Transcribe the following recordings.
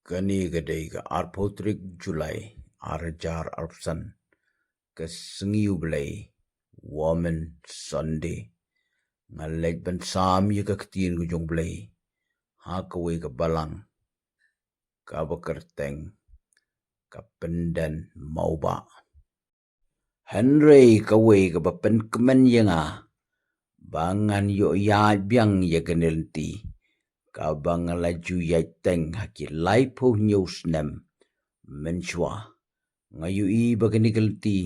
Kani gadai ka arpotrik Julai arjar arpsan ke sengiu belai Woman Sunday ngalek ban sam ye ka ketien gujung belai ha kawe ka balang ka bekerteng ka pendan mauba Henry kawe ka bapen kemen yenga bangan yo ya biang ye kenelti ka bang laju ya teng haki laipo news nem menchua ngayu I bagenikelti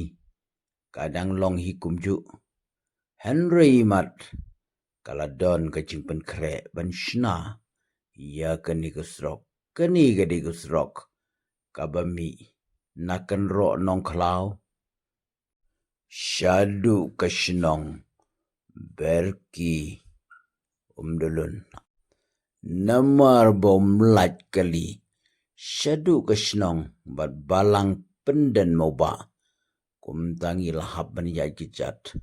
kadang long hikum ju Henry mat kaladon ka jingpen kre ban shna ya kenikusrok keni gadikusrok kabami nakan ro nong klau shadu kashnong berki umdulun namar bom lat kali shadu kashnong bat balang pendan moba kumtangi lahap ban ya kijat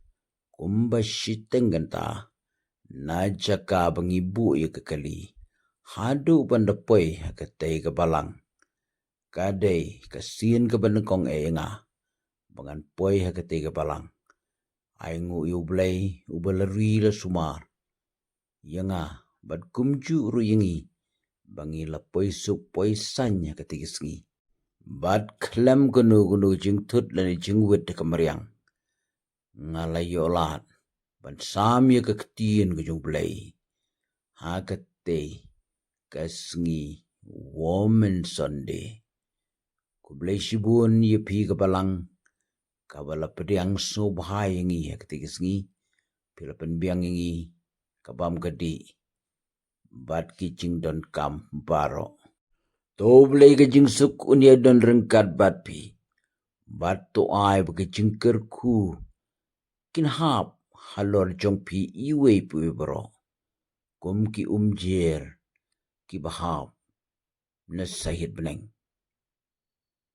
kumba shiteng ganta najaka bangibu ya kekali hadu pandapoi hakatay ka balang kadai kasin ka banekong enga bangan poi hakatay ka balang aingu yublay ubalarui la sumar yanga bad kumju ru yengi bangi la poi sup poi sanya katigisngi bad klem gunu jingtut lani jingwit kamariang ngalayolat ban sam ye ketien gujung blai hakate kasngi Woman Sunday ku blai shibun ye pi ka balang kabala pediang so bahai ngi hakate kasngi pilapan biang ngi kabam gadi bat kicing don kam baro to blai ka jingsuk unia don rengkat bat pi bat to ai ba jingker ku kinhap halor jong pi iwe pu bro kum ki umjer ki bahap na sahid beneng